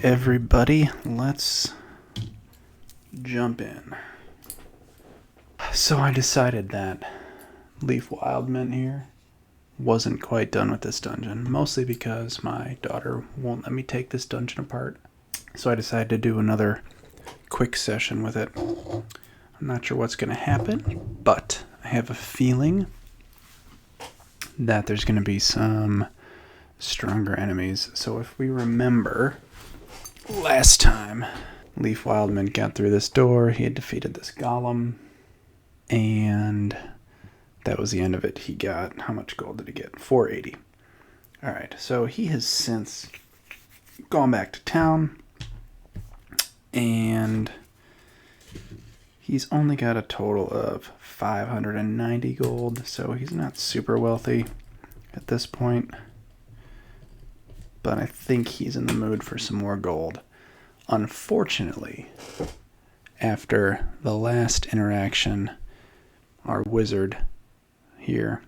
everybody, let's jump in. So I decided that Leef Wildmint here wasn't quite done with this dungeon, mostly because my daughter won't let me take this dungeon apart. So I decided to do another quick session with it. I'm not sure what's going to happen, but I have a feeling that there's going to be some stronger enemies. So if we remember, last time Leef Wildmint got through this door, he had defeated this golem, and that was the end of it. He got, how much gold did he get? 480. Alright, so he has since gone back to town, and he's only got a total of 590 gold, so he's not super wealthy at this point. But I think he's in the mood for some more gold. Unfortunately, after the last interaction, our wizard here,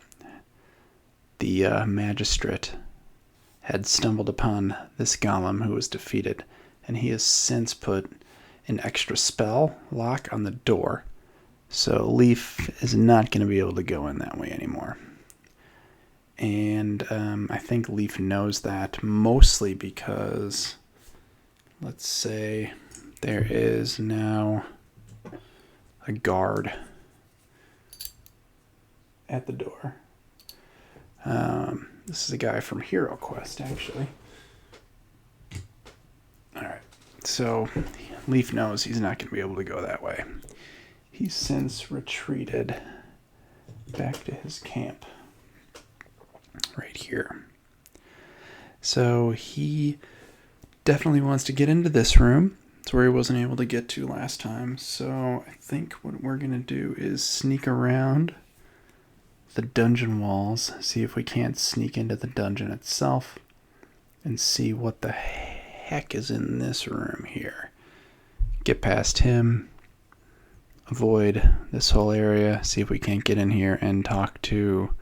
the magistrate, had stumbled upon this golem who was defeated, and he has since put an extra spell lock on the door, so Leef is not going to be able to go in that way anymore. And I think Leef knows that, mostly because, let's say, there is now a guard at the door. This is a guy from Hero Quest, actually. Alright, so Leef knows he's not going to be able to go that way. He's since retreated back to his camp right here. So he definitely wants to get into this room. It's where he wasn't able to get to last time. So I think what we're going to do is sneak around the dungeon walls, see if we can't sneak into the dungeon itself, and see what the heck is in this room here. Get past him, avoid this whole area, see if we can't get in here and talk to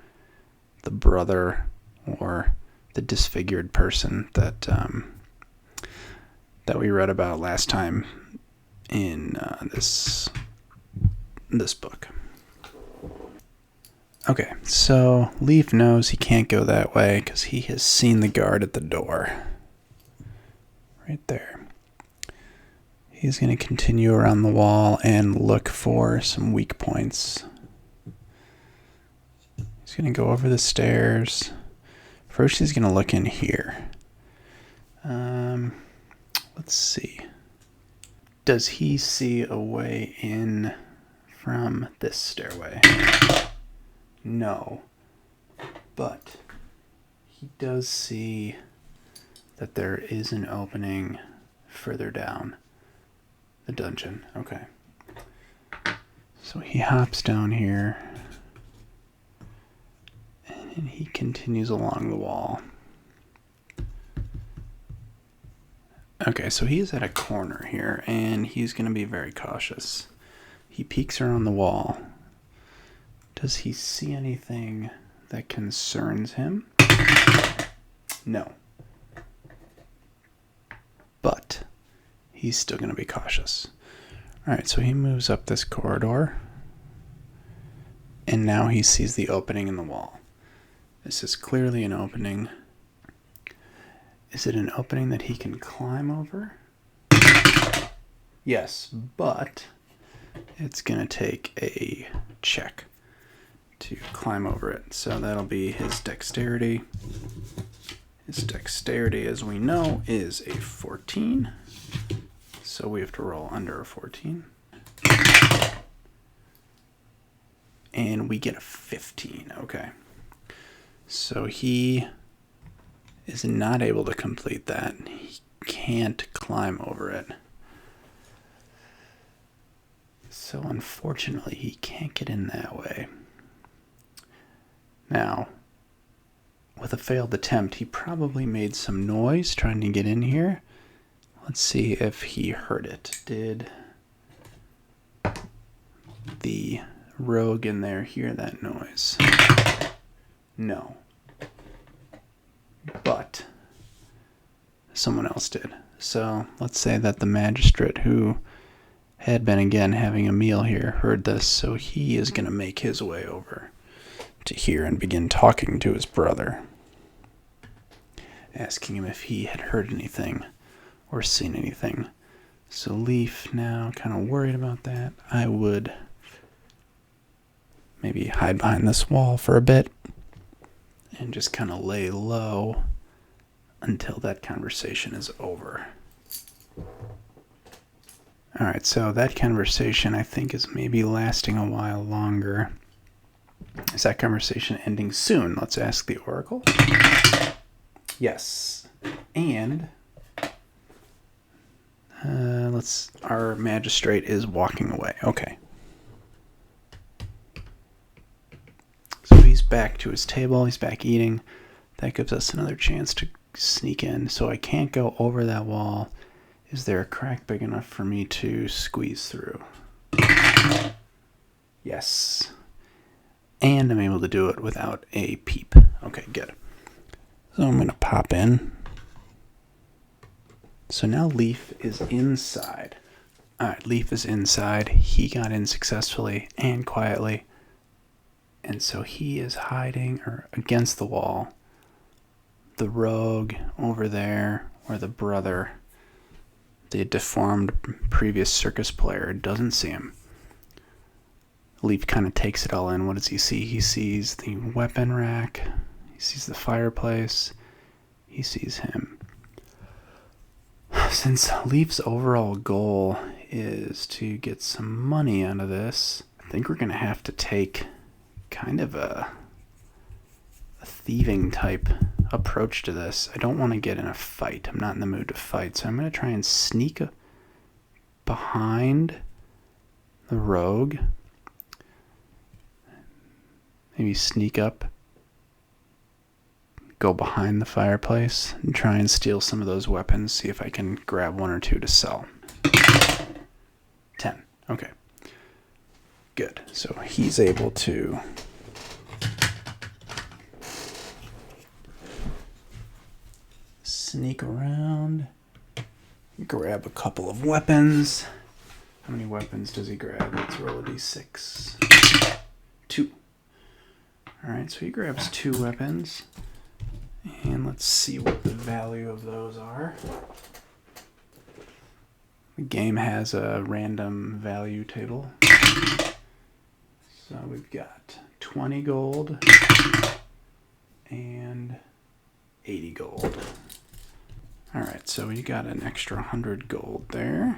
the brother or the disfigured person that that we read about last time in this book. Okay, so Leef knows he can't go that way because he has seen the guard at the door. Right there. He's going to continue around the wall and look for some weak points. He's going to go over the stairs. First, he's going to look in here. Let's see. Does he see a way in from this stairway? No. But he does see that there is an opening further down the dungeon. Okay. So he hops down here, and he continues along the wall. Okay, so he is at a corner here, and he's going to be very cautious. He peeks around the wall. Does he see anything that concerns him? No. But he's still going to be cautious. Alright, so he moves up this corridor, and now he sees the opening in the wall. This is clearly an opening. Is it an opening that he can climb over? Yes, but it's going to take a check to climb over it. So that'll be his dexterity. His dexterity, as we know, is a 14. So we have to roll under a 14. And we get a 15. Okay. So he is not able to complete that. He can't climb over it. So unfortunately, he can't get in that way. Now, with a failed attempt, he probably made some noise trying to get in here. Let's see if he heard it. Did the rogue in there hear that noise? No. But someone else did. So let's say that the magistrate, who had been again having a meal here, heard this, so he is going to make his way over to here and begin talking to his brother, asking him if he had heard anything or seen anything. So Leaf, now kind of worried about that, I would maybe hide behind this wall for a bit and just kind of lay low until that conversation is over. Alright, so that conversation I think is maybe lasting a while longer. Is that conversation ending soon? Let's ask the Oracle. Yes. And our magistrate is walking away. Okay. So he's back to his table. He's back eating. That gives us another chance to sneak in. So I can't go over that wall. Is there a crack big enough for me to squeeze through? Yes. And I'm able to do it without a peep. Okay, good. So I'm going to pop in. So now Leaf is inside. Alright, Leaf is inside. He got in successfully and quietly. And so he is hiding against the wall. The rogue over there, or the brother, the deformed previous circus player, doesn't see him. Leaf kind of takes it all in. What does he see? He sees the weapon rack. He sees the fireplace. He sees him. Since Leaf's overall goal is to get some money out of this, I think we're going to have to take kind of a thieving type approach to this. I don't want to get in a fight. I'm not in the mood to fight, so I'm going to try and sneak behind the rogue. Maybe sneak up, go behind the fireplace, and try and steal some of those weapons, see if I can grab one or two to sell. 10. Okay. Good. So he's able to sneak around, grab a couple of weapons. How many weapons does he grab? Let's roll a d6. 2. Alright, so he grabs 2 weapons. And let's see what the value of those are. The game has a random value table. So we've got 20 gold and 80 gold. Alright, so we got an extra 100 gold there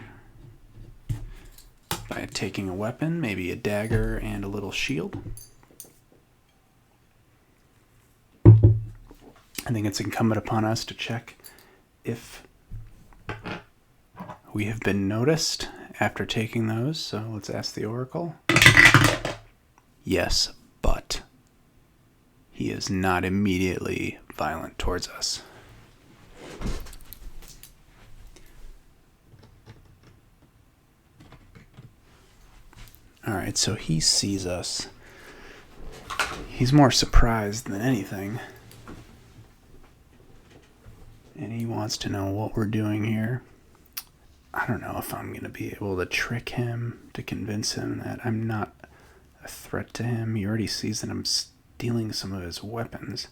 by taking a weapon, maybe a dagger and a little shield. I think it's incumbent upon us to check if we have been noticed after taking those. So let's ask the Oracle. Yes, but he is not immediately violent towards us. Alright, so he sees us. He's more surprised than anything. And he wants to know what we're doing here. I don't know if I'm going to be able to trick him, to convince him that I'm not a threat to him. He already sees that I'm stealing some of his weapons.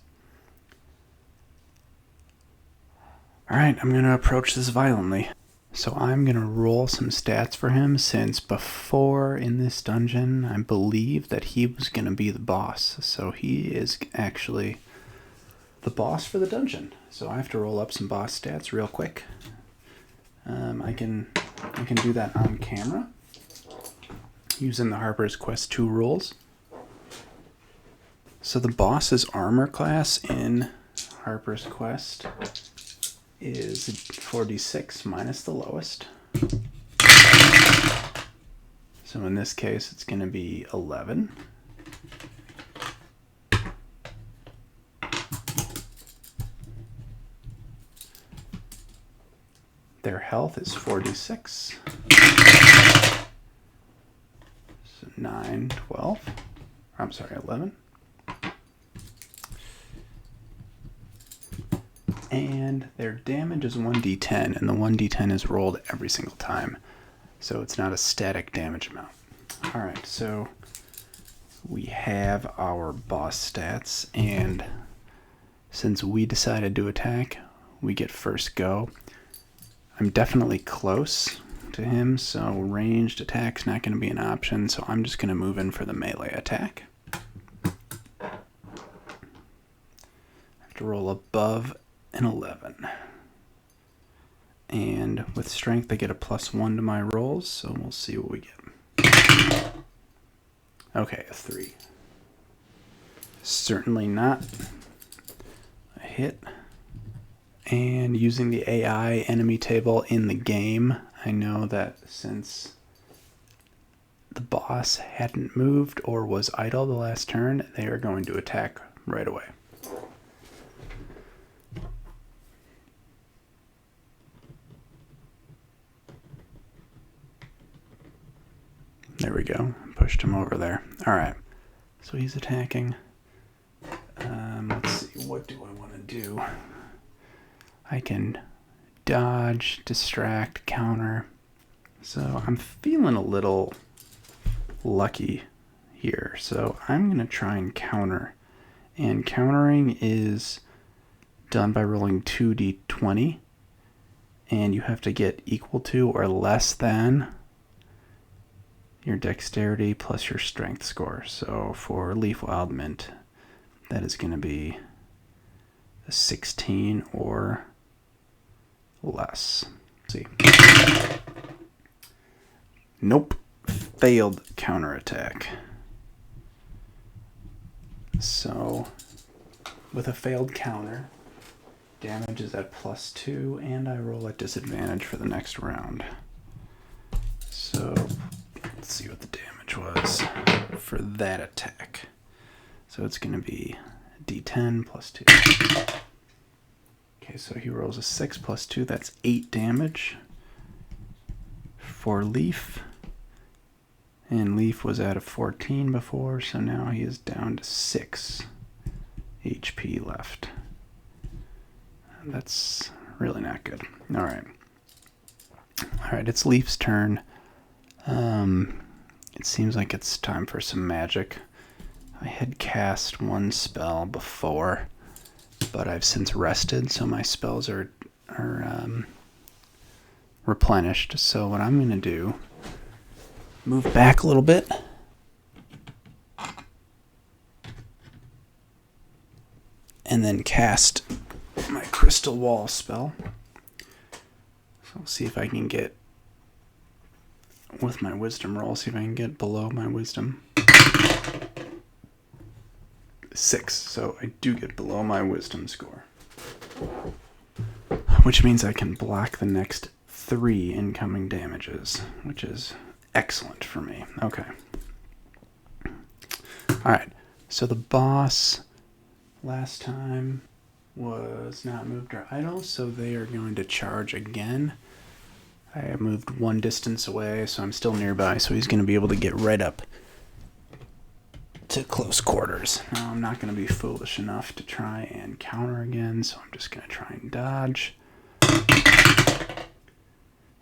Alright, I'm going to approach this violently. So I'm going to roll some stats for him, since before in this dungeon, I believe that he was going to be the boss. So he is actually the boss for the dungeon. So I have to roll up some boss stats real quick. I can do that on camera using the Harper's Quest 2 rules. So the boss's armor class in Harper's Quest is 4d6 minus the lowest. So in this case, it's going to be 11. Their health is 4d6. So 9, 12. I'm sorry, 11. And their damage is 1d10, and the 1d10 is rolled every single time. So it's not a static damage amount. Alright, so we have our boss stats, and since we decided to attack, we get first go. I'm definitely close to him, so ranged attack's not going to be an option, so I'm just going to move in for the melee attack. I have to roll above an 11. And with strength, I get a +1 to my rolls, so we'll see what we get. Okay, a 3. Certainly not a hit. And using the AI enemy table in the game, I know that since the boss hadn't moved or was idle the last turn, they are going to attack right away. There we go. Pushed him over there. Alright. So he's attacking. Let's see. What do I want to do? I can dodge, distract, counter. So I'm feeling a little lucky here. So I'm going to try and counter. And countering is done by rolling 2d20. And you have to get equal to or less than your dexterity plus your strength score. So for Leef Wildmint, that is going to be a 16 or less. Let's see. Nope. Failed counterattack. So with a failed counter, damage is at +2, and I roll at disadvantage for the next round. So let's see what the damage was for that attack. So it's going to be d10 +2. Okay, so he rolls a 6 +2. That's 8 damage for Leef. And Leef was at a 14 before, so now he is down to 6 HP left. That's really not good. Alright. Alright, it's Leaf's turn. It seems like it's time for some magic. I had cast one spell before, but I've since rested, so my spells are replenished. So what I'm going to do, move back a little bit. And then cast my Crystal Wall spell. So I'll see if I can get, with my wisdom roll, see if I can get below my wisdom. 6, so I do get below my wisdom score. Which means I can block the next 3 incoming damages, which is excellent for me. Okay. Alright, so the boss last time was not moved or idle, so they are going to charge again. I have moved 1 distance away, so I'm still nearby, so he's going to be able to get right up to close quarters. Now, I'm not going to be foolish enough to try and counter again, so I'm just going to try and dodge.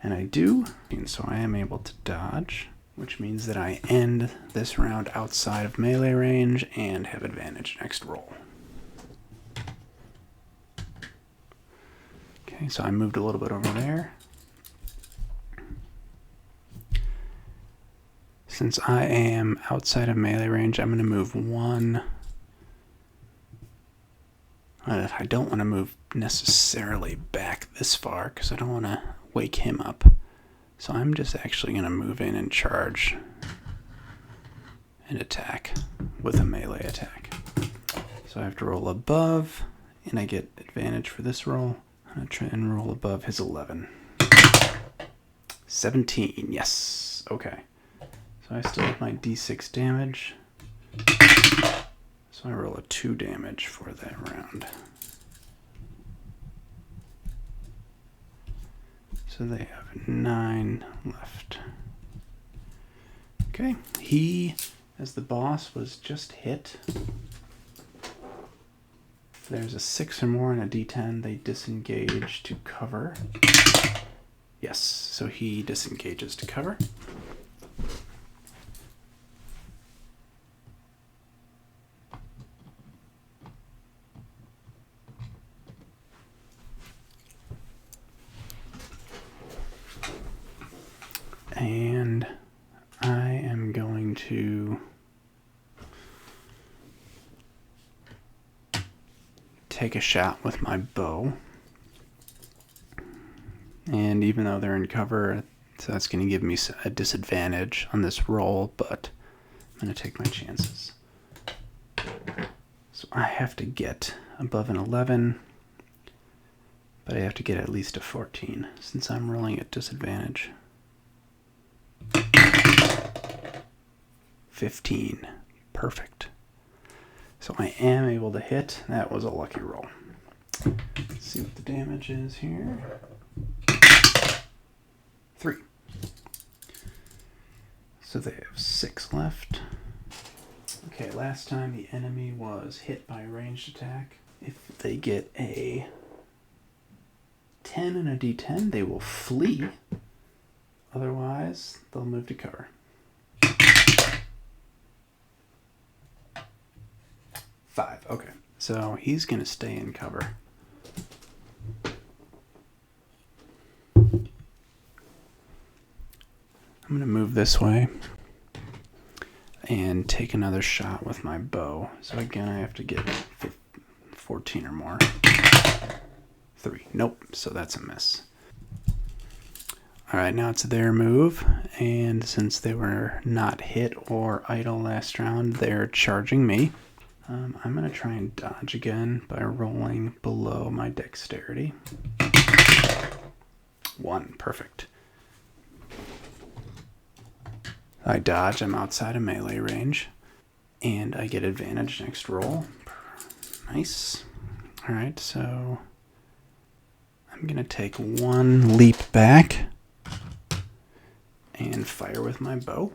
And I do, and so I am able to dodge, which means that I end this round outside of melee range and have advantage next roll. Okay, so I moved a little bit over there. Since I am outside of melee range, I'm going to move 1. I don't want to move necessarily back this far because I don't want to wake him up. So I'm just actually going to move in and charge and attack with a melee attack. So I have to roll above, and I get advantage for this roll. I'm going to try and roll above his 11. 17, yes, okay. So I still have my d6 damage. So I roll a 2 damage for that round. So they have 9 left. Okay, he, as the boss, was just hit. If there's a 6 or more and a D10, they disengage to cover. Yes, so he disengages to cover. And I am going to take a shot with my bow. And even though they're in cover, so that's going to give me a disadvantage on this roll, but I'm going to take my chances. So I have to get above an 11, but I have to get at least a 14 since I'm rolling at disadvantage. 15. Perfect. So I am able to hit. That was a lucky roll. Let's see what the damage is here. 3. So they have 6 left. Okay, last time the enemy was hit by a ranged attack. If they get a 10 and a D10, they will flee. Otherwise, they'll move to cover. 5. Okay, so he's going to stay in cover. I'm going to move this way and take another shot with my bow. So again, I have to get 14 or more. 3. Nope, so that's a miss. Alright, now it's their move, and since they were not hit or idle last round, they're charging me. I'm going to try and dodge again by rolling below my dexterity. 1, perfect. I dodge, I'm outside of melee range, and I get advantage next roll. Nice. Alright, so I'm going to take 1 leap back and fire with my bow.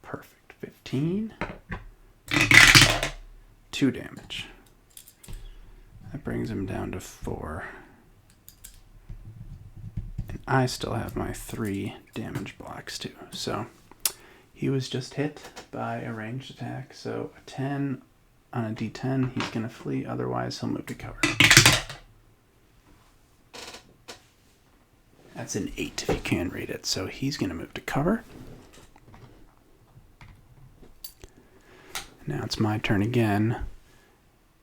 Perfect. 15. 2 damage. That brings him down to 4. And I still have my 3 damage blocks too. So he was just hit by a ranged attack. So a 10 on a D10, he's going to flee. Otherwise, he'll move to cover. That's an 8 if you can read it. So he's going to move to cover. Now it's my turn again.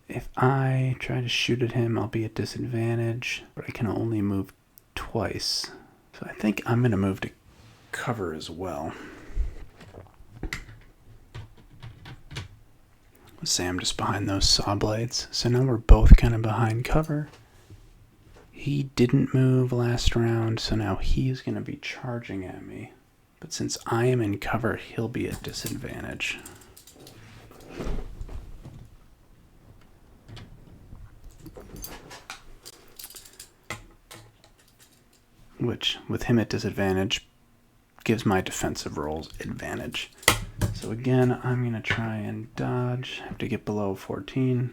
If I try to shoot at him, I'll be at disadvantage, but I can only move twice. So I think I'm going to move to cover as well. Let's say I'm just behind those saw blades. So now we're both kind of behind cover. He didn't move last round, so now he's going to be charging at me. But since I am in cover, he'll be at disadvantage. Which, with him at disadvantage, gives my defensive rolls advantage. So again, I'm going to try and dodge. I have to get below 14.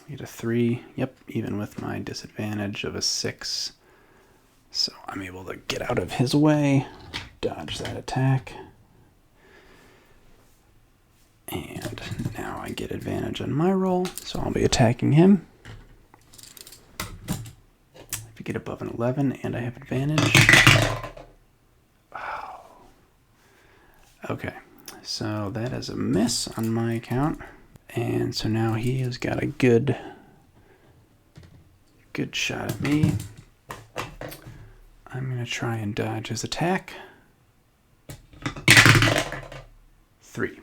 Get a 3. Yep, even with my disadvantage of a 6. So I'm able to get out of his way, dodge that attack. And now I get advantage on my roll, so I'll be attacking him. If you get above an 11 and I have advantage. Oh. Okay, so that is a miss on my account. And so now he has got a good shot at me. I'm going to try and dodge his attack. 3.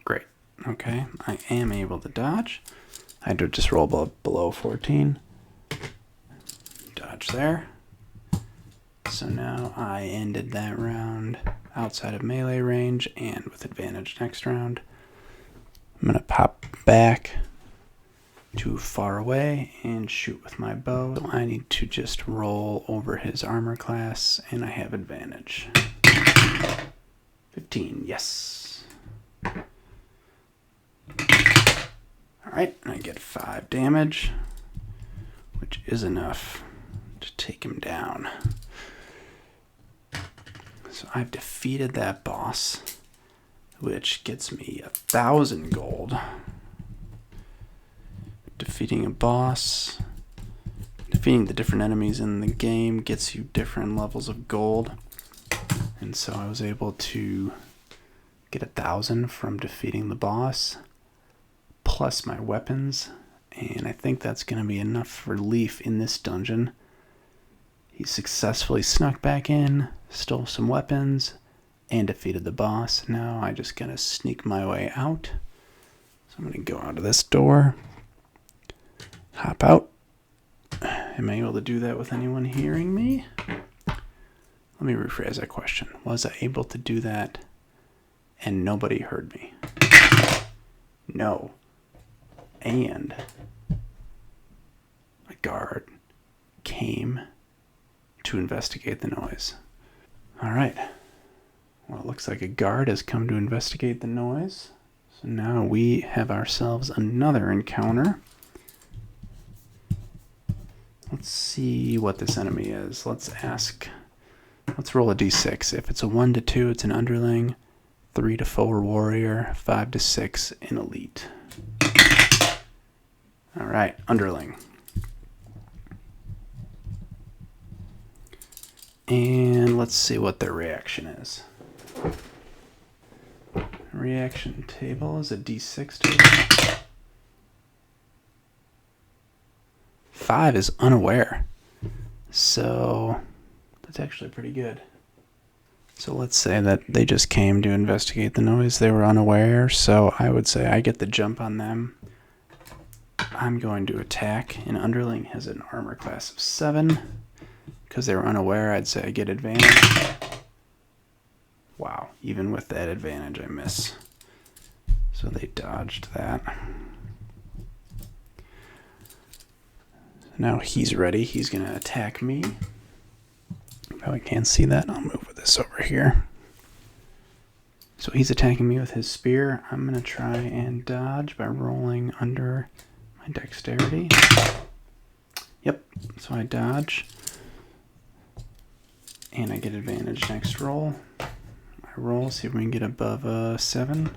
Great. Okay, I am able to dodge. I had to just roll below 14. Dodge there. So now I ended that round outside of melee range and with advantage next round. I'm going to pop back to far away and shoot with my bow. So I need to just roll over his armor class, and I have advantage. 15, yes. Alright, and I get 5 damage, which is enough to take him down. So I've defeated that boss, which gets me 1,000 gold. Defeating a boss, defeating the different enemies in the game gets you different levels of gold. And so I was able to get 1,000 from defeating the boss, plus my weapons. And I think that's going to be enough for Leef in this dungeon. He successfully snuck back in, stole some weapons, and defeated the boss. Now I just gotta sneak my way out. So I'm gonna go out of this door, hop out. Am I able to do that with anyone hearing me? Let me rephrase that question. Was I able to do that and nobody heard me? No. And a guard came to investigate the noise. All right. Well, it looks like a guard has come to investigate the noise. So now we have ourselves another encounter. Let's see what this enemy is. Let's roll a d6. If it's a 1 to 2, it's an underling. 3 to 4, warrior. 5 to 6, an elite. All right, underling. And let's see what their reaction is. Reaction table is a d6 table. 5 is unaware. So that's actually pretty good. So let's say that they just came to investigate the noise. They were unaware, so I would say I get the jump on them. I'm going to attack. An underling has an armor class of 7. Because they were unaware, I'd say I get advantage. Wow, even with that advantage, I miss. So they dodged that. Now he's ready. He's going to attack me. Probably can't see that. I'll move this over here. So he's attacking me with his spear. I'm going to try and dodge by rolling under my dexterity. Yep, so I dodge. And I get advantage next roll. I roll, see if we can get above a 7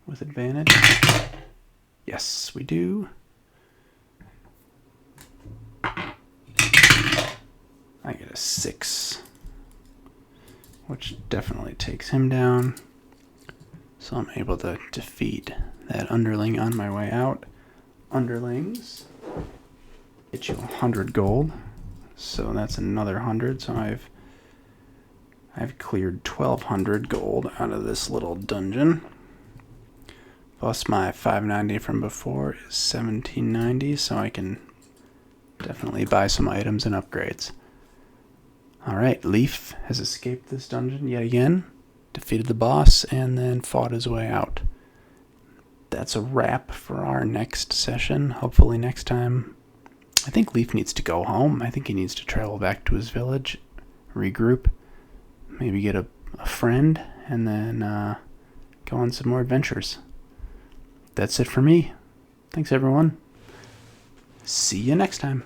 with advantage. Yes, we do. I get a 6, which definitely takes him down. So I'm able to defeat that underling on my way out. Underlings get you 100 gold. So that's another 100. So I've cleared 1,200 gold out of this little dungeon. Plus my 590 from before is 1,790, so I can definitely buy some items and upgrades. Alright, Leef has escaped this dungeon yet again, defeated the boss, and then fought his way out. That's a wrap for our next session. Hopefully next time. I think Leef needs to go home. I think he needs to travel back to his village, regroup, maybe get a friend, and then go on some more adventures. That's it for me. Thanks, everyone. See you next time.